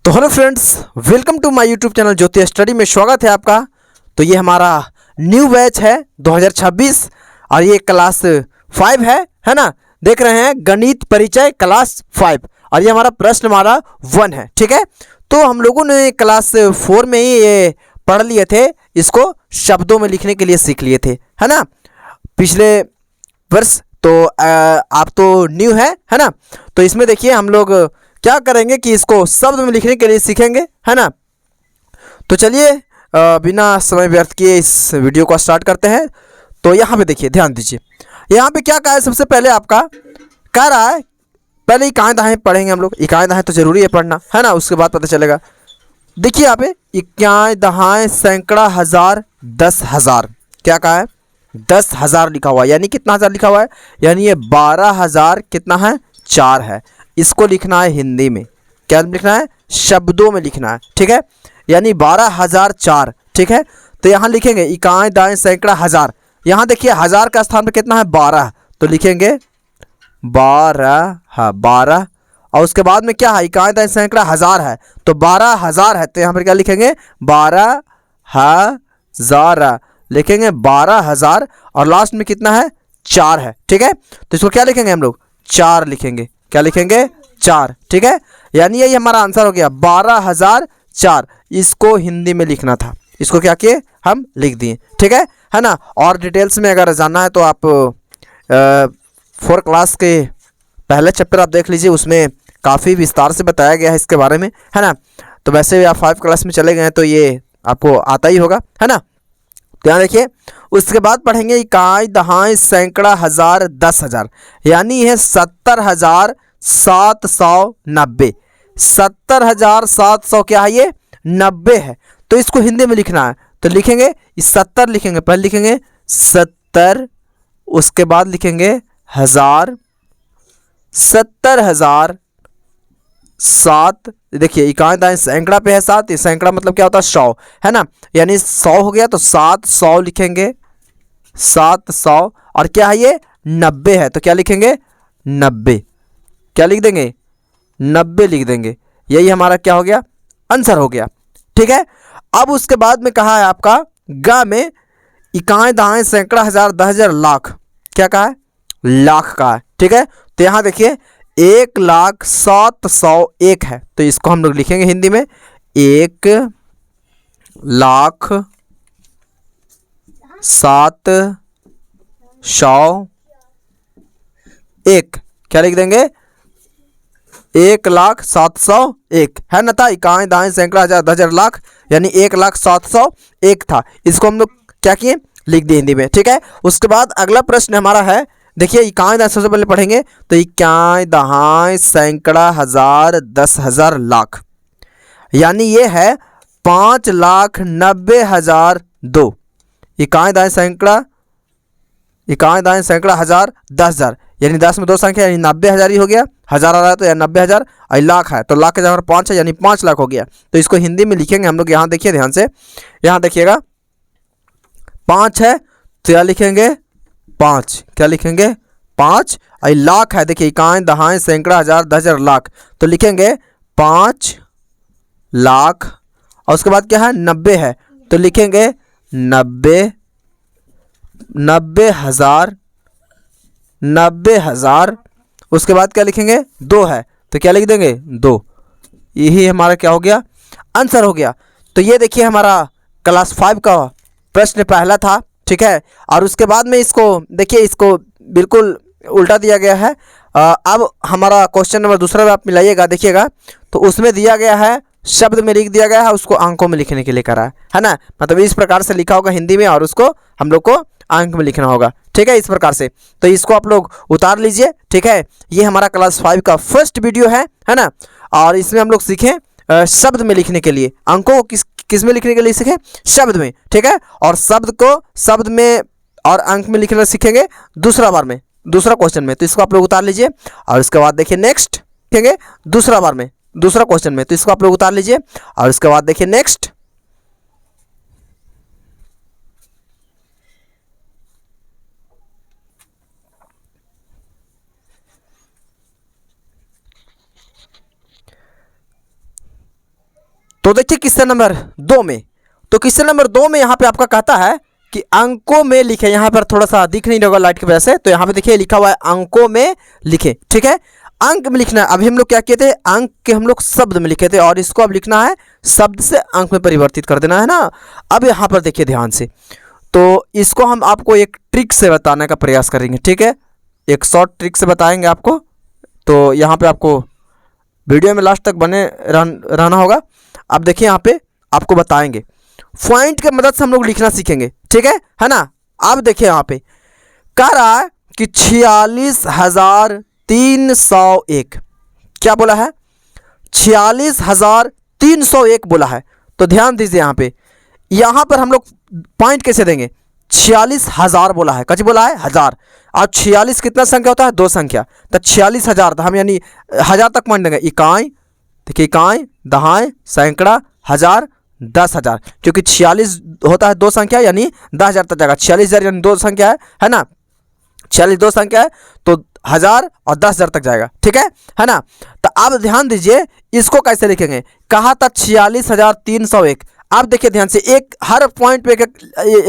तो hello friends, welcome to my YouTube channel Jyoti study में स्वागत है आपका। तो ये हमारा न्यू बैच है 2026 और ये क्लास 5 है ना। देख रहे हैं गणित परिचय क्लास 5 और ये हमारा प्रश्न हमारा 1 है। ठीक है, तो हम लोगों ने क्लास 4 में ही ये पढ़ लिए थे, इसको शब्दों में लिखने के लिए सीख लिए थे, है ना, पिछले वर्ष। तो आप तो न्यू है ना। तो इसमें देखिए हम लोग क्या करेंगे कि इसको शब्द में लिखने के लिए सीखेंगे, है ना। तो चलिए बिना समय व्यर्थ किए इस वीडियो को स्टार्ट करते हैं। तो यहाँ पे देखिए, ध्यान दीजिए, यहाँ पे क्या कहा है। सबसे पहले आपका कह रहा है, पहले इकाई दहाई पढ़ेंगे हम लोग। इकाई दहाई तो जरूरी है पढ़ना, है ना, उसके बाद पता चलेगा। देखिए यहाँ पे इकाई दहाई सैकड़ा हजार 10,000, क्या कहा है 10,000 लिखा हुआ है, यानी कितना हज़ार लिखा हुआ है, यानी ये 12,000 कितना है 4 है। इसको लिखना है हिंदी में, क्या लिखना है, शब्दों में लिखना है। ठीक है, यानी 12,004। ठीक है, तो यहाँ लिखेंगे इकाई दाएं सैकड़ा हजार। यहाँ देखिए हजार का स्थान पे कितना है 12, तो लिखेंगे 12, हाँ 12। और उसके बाद में क्या है, इकाई दाएं सैकड़ा हजार है, तो 12,000 है, तो यहाँ पर क्या लिखेंगे 12,000, लिखेंगे 12,000 और लास्ट में कितना है 4 है। ठीक है, तो इसको क्या लिखेंगे हम लोग 4 लिखेंगे, क्या लिखेंगे 4। ठीक है, यानी यही हमारा आंसर हो गया 12,004। इसको हिंदी में लिखना था, इसको क्या किए हम लिख दिए। ठीक है ना। और डिटेल्स में अगर जानना है तो आप 4 क्लास के पहले चैप्टर आप देख लीजिए, उसमें काफ़ी विस्तार से बताया गया है इसके बारे में, है ना। तो वैसे भी आप 5 क्लास में चले गए हैं तो ये आपको आता ही होगा, है ना। तो यहाँ देखिए, उसके बाद पढ़ेंगे इकाई दहाई सैकड़ा हजार 10,000, यानी है 70,790। 70,700 क्या है, ये 90 है। तो इसको हिंदी में लिखना है, तो लिखेंगे 70 लिखेंगे, पहले लिखेंगे 70, उसके बाद लिखेंगे हजार, 70,000 7। देखिए इकाई दाएं सैकड़ा पे है 7, ये सैकड़ा मतलब क्या होता है 100, है ना, यानी 100 हो गया तो 700 लिखेंगे, 700। और क्या है ये 90 है, तो क्या लिखेंगे 90, क्या लिख देंगे 90 लिख देंगे। यही हमारा क्या हो गया, आंसर हो गया। ठीक है, अब उसके बाद में कहा है आपका गा में इकाई दाएं सैकड़ा हजार 10,000 लाख, क्या कहा है लाख का है। ठीक है, तो यहाँ देखिए 1,07,101 है, तो इसको हम लोग लिखेंगे हिंदी में 1,07,101, क्या लिख देंगे 1,07,101, है ना। था इकाई दाएं सैकड़ा हजार 10,000 लाख, यानी 1,07,101 था। इसको हम लोग क्या किए लिख दिए हिंदी में। ठीक है, उसके बाद अगला प्रश्न हमारा है, देखिए इकाई दहाई सबसे पहले पढ़ेंगे। तो इकाई दहाई सैकड़ा हजार 10,000 लाख, यानी ये है 5,90,002। इकाई दाएं सैकड़ा, इकाई दाएं सैकड़ा हजार 10,000, यानी 10 में 2 संख्या, यानी 90,000 ही हो गया। हजार आ रहा है तो या 90,000, और लाख है तो लाख के जगह 5 है, यानी 5 लाख हो गया। तो इसको हिंदी में लिखेंगे हम लोग। यहाँ देखिए ध्यान से, यहाँ देखिएगा 5 है तो क्या लिखेंगे 5, क्या लिखेंगे 5। और लाख है, देखिए इकाई दहाई सैकड़ा हजार 10,000 लाख, तो लिखेंगे 5 लाख। और उसके बाद क्या है 90 है, तो लिखेंगे 90,000, 90,000। उसके बाद क्या लिखेंगे 2 है, तो क्या लिख देंगे 2। यही हमारा क्या हो गया, आंसर हो गया। तो ये देखिए हमारा क्लास 5 का प्रश्न पहला था। ठीक है, और उसके बाद में इसको देखिए, इसको बिल्कुल उल्टा दिया गया है। अब हमारा क्वेश्चन नंबर दूसरा में आप मिलाइएगा, देखिएगा तो उसमें दिया गया है शब्द में लिख दिया गया है, उसको अंकों में लिखने के लिए करा है ना। मतलब इस प्रकार से लिखा होगा हिंदी में और उसको हम लोग को अंक में लिखना होगा। ठीक है, इस प्रकार से। तो इसको आप लोग उतार लीजिए। ठीक है, ये हमारा क्लास 5 का फर्स्ट वीडियो है ना। और इसमें हम लोग सीखें शब्द में लिखने के लिए, अंकों को किस में लिखने के लिए सीखें, शब्द में। ठीक है, और शब्द को शब्द में और अंक में लिखना सीखेंगे दूसरा बार में, दूसरा क्वेश्चन में। तो इसको आप लोग उतार लीजिए और इसके बाद देखिए नेक्स्ट सीखेंगे दूसरा बार में, दूसरा क्वेश्चन में। तो इसको आप लोग उतार लीजिए और इसके बाद देखिए नेक्स्ट। तो देखिए क्वेश्चन नंबर 2 में, तो क्वेश्चन नंबर 2 में यहाँ पे आपका कहता है कि अंकों में लिखे, यहाँ पर थोड़ा सा दिख नहीं होगा लाइट की वजह से, तो यहाँ पे देखिए लिखा हुआ है अंकों में लिखे, ठीक है। अंक में लिखना है। अभी हम लोग क्या किए थे, अंक के हम लोग शब्द में लिखे थे और इसको अब लिखना है शब्द से अंक में परिवर्तित कर देना है ना। अब यहाँ पर देखिए ध्यान से, तो इसको हम आपको एक ट्रिक से बताने का प्रयास करेंगे, ठीक है। एक शॉर्ट ट्रिक से बताएंगे आपको, तो यहाँ पे आपको वीडियो में लास्ट तक बने रहना होगा। अब देखिए यहाँ पे आपको बताएंगे, पॉइंट के मदद से हम लोग लिखना सीखेंगे, ठीक है ना। अब देखिए यहाँ पे कह रहा है कि 46,301, क्या बोला है, 46,301 बोला है। तो ध्यान दीजिए यहाँ पर हम लोग पॉइंट कैसे देंगे, 46,000 बोला है, कच बोला है हजार, और 46 कितना संख्या होता है, 2 संख्या, तो 46,000 हम यानी हजार तक पॉइंट देंगे। इकाई, देखिए इकाई, दहाई, सैकड़ा, हजार, 10,000, क्योंकि 46 होता है 2 संख्या यानी 10,000 तक जाएगा। 46,000 यानी 2 संख्या है ना, 46 2 संख्या है तो 1000 और 10,000 तक जाएगा, ठीक है ना। तो अब ध्यान दीजिए इसको कैसे लिखेंगे, कहा था 46,301। आप देखिए ध्यान से, एक हर पॉइंट पे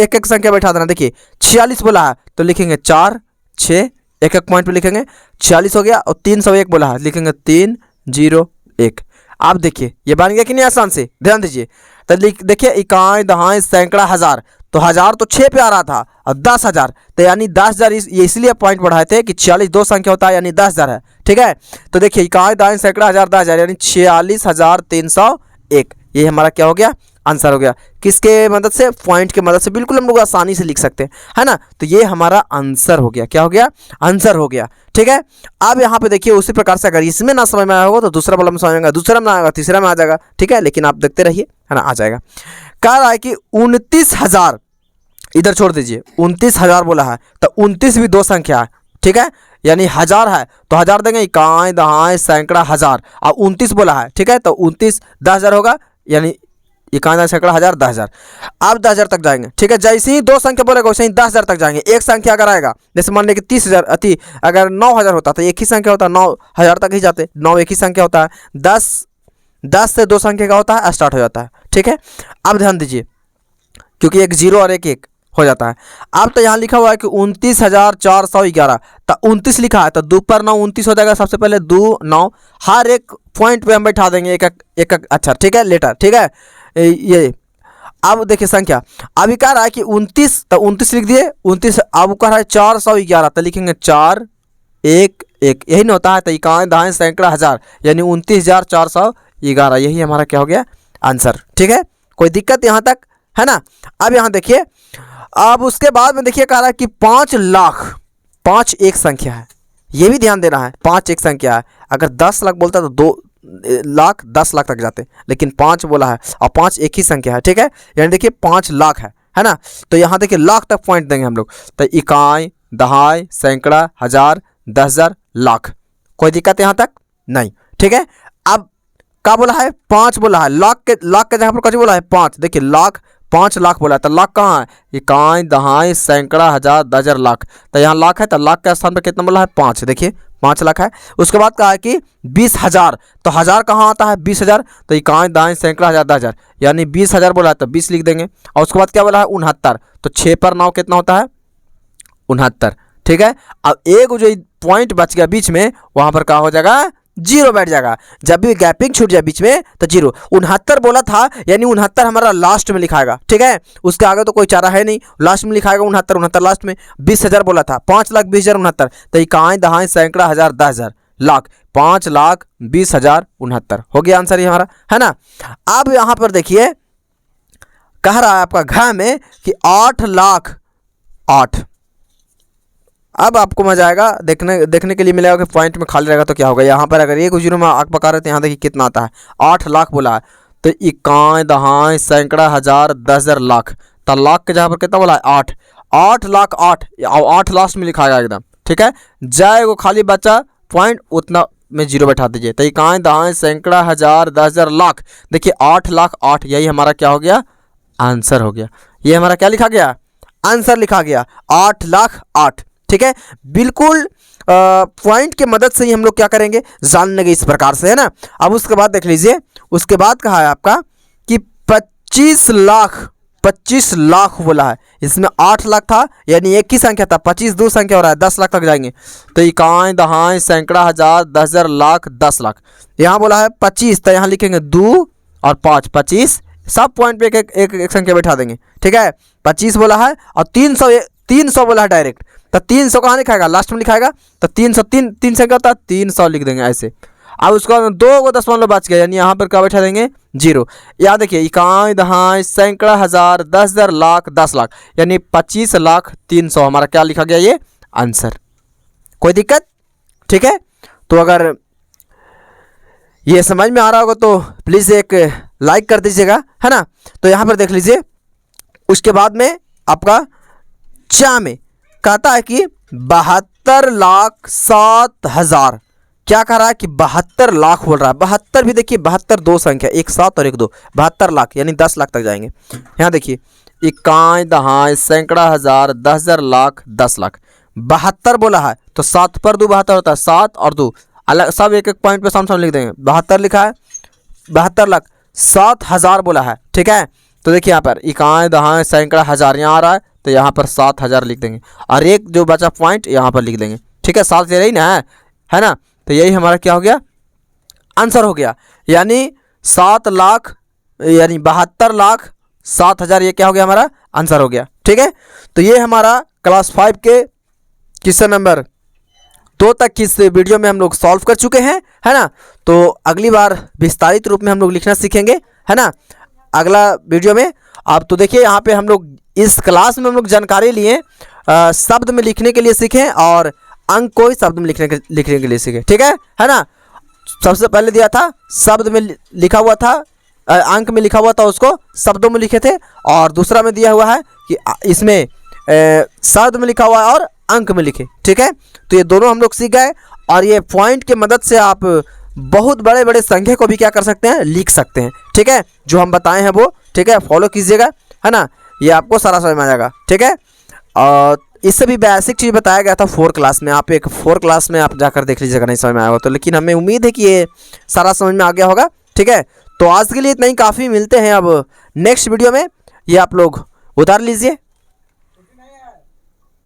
एक एक संख्या बैठा देना। देखिए 46 बोला है तो लिखेंगे 4 6, एक एक पॉइंट पे लिखेंगे, 46 हो गया, और 301 बोला है लिखेंगे 301। आप देखिए ये बन गया कि नहीं आसान से, ध्यान दीजिए। तो देखिए इकाई, दहाई, सैकड़ा, हजार, तो हजार तो 6 पे आ रहा था, और 10,000 तो यानी 10,000, ये इसलिए पॉइंट बढ़ाए थे कि 46 2 संख्या होता है यानी 10,000 है, ठीक है। तो देखिए इकाई, दहाई, सैकड़ा, हजार, 10,000 यानी 46,301, ये हमारा क्या हो गया, आंसर हो गया। किसके मदद से, पॉइंट के मदद से, बिल्कुल हम लोग आसानी से लिख सकते हैं, है ना। तो ये हमारा आंसर हो गया, क्या हो गया, आंसर हो गया, ठीक है। अब यहाँ पे देखिए उसी प्रकार से अगर इसमें ना समझ में आया होगा तो दूसरा वाला में समझ में आएगा, दूसरा में आएगा, तीसरा में आ जाएगा, ठीक है। लेकिन आप देखते रहिए, है ना, आ जाएगा। कह रहा है कि 29,000, इधर छोड़ दीजिए, 29,000 बोला है तो 29 भी 2 संख्या है, ठीक है, यानी हजार है तो हजार देंगे, इकाई, दहाई, सैकड़ा, हजार, और 29 बोला है, ठीक है, तो 29 10,000 होगा, यानी इकाई, सैकड़ा, हजार, 10,000। आप 10,000 तक जाएंगे, ठीक है। जैसे ही 2 संख्या बोलेगा वैसे ही 10,000 तक जाएंगे। एक संख्या अगर आएगा, जैसे मान लें कि 30,000 अगर 9,000 होता तो एक ही संख्या होता, 9,000 तक ही जाते, 9 एक ही संख्या होता है, 10 से 2 संख्या का होता है, स्टार्ट हो जाता है, ठीक है। अब ध्यान दीजिए, क्योंकि एक 0 और एक 1 हो जाता है। अब तो यहाँ लिखा हुआ है कि 29,411, तो 29 लिखा है तो 2 पर 9 29 हो जाएगा। सबसे पहले 2 9, हर एक पॉइंट पे हम बैठा देंगे एक एक, अच्छा ठीक है, लेटर, ठीक है। ये अब देखिए संख्या अभी कह रहा है कि 29, तो 29 लिख दिए, 29। अब कह रहा है 411, तो लिखेंगे 4 1 1, यही नहीं होता है, तो इकाई, दहाई, सैकड़ा, हजार, यानी 29,411, यही हमारा क्या हो गया, आंसर, ठीक है। कोई दिक्कत यहाँ तक, है ना। अब यहाँ देखिए, अब उसके बाद में देखिए कह रहा है कि 5 लाख, 5 एक संख्या है, ये भी ध्यान देना है, 5 एक संख्या है। अगर 10 लाख बोलता तो 2 लाख 10 लाख तक जाते, लेकिन 5 बोला है और 5 एक ही संख्या है, ठीक है, यानी देखिए 5 लाख है ना। तो यहाँ देखिए लाख तक पॉइंट देंगे हम लोग, तो इकाई, दहाई, सैकड़ा, हजार, 10,000, लाख, कोई दिक्कत यहाँ तक नहीं, ठीक है। अब क्या बोला है, 5 बोला है, लाख के जगह पर कुछ बोला है 5, देखिए लाख, 5 लाख बोला है, तो लाख कहाँ है, इकाई, दहाई, सैकड़ा, हजार, 10,000, लाख, तो यहाँ लाख है, तो लाख के स्थान पर कितना बोला है, 5, देखिए 5 लाख है। उसके बाद कहा है कि 20,000, तो हजार कहाँ आता है, 20,000, तो इकाई, दहाई, सैकड़ा, हजार, 10,000, यानी 20,000 बोला है तो 20 लिख देंगे। और उसके बाद क्या बोला है, 69, तो 6 पर 9 कितना होता है, 69, ठीक है। अब एक जो पॉइंट बच गया बीच में, वहां पर क्या हो जाएगा, 0 बैठ जाएगा। जब भी गैपिंग छूट जाए बीच में तो 0। 69 बोला था यानी 69 हमारा लास्ट में लिखाएगा, ठीक है, उसके आगे तो कोई चारा है नहीं, लास्ट में लिखाएगा 69 लास्ट में। 20,000 बोला था, 5,20,000 69, तो इकाई, दहाई, सैकड़ा, हजार, 10,000, लाख, 5,20,000 69 हो गया आंसर ये हमारा, है ना। अब यहाँ पर देखिए कह रहा है आपका घ में कि 8 लाख 8। अब आपको मजा आएगा, देखने के लिए मिलेगा कि पॉइंट में खाली रहेगा तो क्या होगा। यहाँ पर अगर एक 0 में आग पका रहे तो यहाँ देखिए कितना आता है, 8 लाख बोला है, तो इकाई, दहाई, सैकड़ा, हजार, 10,000, लाख, तो लाख के जगह पर कितना बोला है, 8, 8 लाख 8, और 8 लास्ट में लिखाएगा एकदम, ठीक है। जाएगा खाली बचा पॉइंट, उतना में 0 बैठा दीजिए, तो इकाई, दहाई, सैकड़ा, हजार, 10,000, लाख, देखिए 8 लाख 8, यही हमारा क्या हो गया, आंसर हो गया। ये हमारा क्या लिखा गया, आंसर लिखा गया 8 लाख 8, ठीक है। बिल्कुल पॉइंट के मदद से ही हम लोग क्या करेंगे, जानेंगे इस प्रकार से, है ना। अब उसके बाद देख लीजिए, उसके बाद कहा है आपका 25 लाख बोला है। इसमें 8 लाख था, यानी एक ही संख्या था, 25 दो संख्या हो रहा है, 10 लाख तक जाएंगे। तो इकाई दहाई सैकड़ा हजार 10,000 लाख 10 लाख। यहाँ बोला है 25, तो यहाँ लिखेंगे 2 और 5, 25 सब पॉइंट पे एक संख्या बैठा देंगे। ठीक है, 25 बोला है और 300 बोला है डायरेक्ट। तो 300 कहाँ लिखाएगा, लास्ट में लिखाएगा। तो 300 तीन संख्या होता है, 300 लिख देंगे ऐसे। अब उसका 2 को दशमलव बच गया, यानी यहाँ पर क्या बैठा देंगे 0। याद देखिए इकाई दहाई सैकड़ा हजार 10,000 लाख 10 लाख, यानी 25,300,000 हमारा क्या लिखा गया ये आंसर। कोई दिक्कत? ठीक है, तो अगर ये समझ में आ रहा होगा तो प्लीज़ एक लाइक कर दीजिएगा, है ना। तो यहाँ पर देख लीजिए, उसके बाद में आपका चा में कहता है कि 72,07,000। क्या कह रहा है कि 72 लाख बोल रहा है। 72 भी देखिए, 72 दो संख्या, एक 7 और एक 2, 72 लाख यानी 10 लाख तक जाएंगे। यहाँ देखिए इकाई दहाई सैकड़ा हजार 10,000 लाख 10 लाख, 72 बोला है तो 7 पर 2 72 होता है, 7 और 2 अलग सब एक एक पॉइंट पे सामने लिख देंगे। 72 लिखा है, 72 लाख 7,000 बोला है। ठीक है, तो देखिए यहाँ पर इकाई दहाई सैकड़ा हजार यहाँ आ रहा है, तो यहाँ पर 7,000 लिख देंगे और एक जो बचा पॉइंट यहाँ पर लिख देंगे। ठीक है, 7 यही ना है ना। तो यही हमारा क्या हो गया आंसर हो गया, यानी 7 लाख यानी 72,07,000 ये क्या हो गया हमारा आंसर हो गया। ठीक है, तो ये हमारा क्लास 5 के क्वेश्चन नंबर 2 तक की इस वीडियो में हम लोग सॉल्व कर चुके हैं, है ना। तो अगली बार विस्तारित रूप में हम लोग लिखना सीखेंगे, है ना, अगला वीडियो में। अब तो देखिए यहाँ पे हम लोग इस क्लास में हम लोग जानकारी लिए, शब्द में लिखने के लिए सीखें और अंक को ही शब्द में लिखने के लिए सीखें। ठीक है ना। सबसे पहले दिया था शब्द में लिखा हुआ था, अंक में लिखा हुआ था, उसको शब्दों में लिखे थे। और दूसरा में दिया हुआ है कि इसमें शब्द में लिखा हुआ है और अंक में लिखे। ठीक है, तो ये दोनों हम लोग सीख गए और ये पॉइंट की मदद से आप बहुत बड़े बड़े संख्या को भी क्या कर सकते हैं, लिख सकते हैं। ठीक है, जो हम बताए हैं वो, ठीक है, फॉलो कीजिएगा, है ना, ये आपको सारा समझ में आ जाएगा। ठीक है, और इससे भी बेसिक चीज़ बताया गया था 4 क्लास में, आप एक 4 क्लास में आप जाकर देख लीजिएगा, नहीं समझ में आएगा तो, लेकिन हमें उम्मीद है कि ये सारा समझ में आ गया होगा। ठीक है, तो आज के लिए इतना ही काफ़ी, मिलते हैं अब नेक्स्ट वीडियो में। ये आप लोग उतार लीजिए।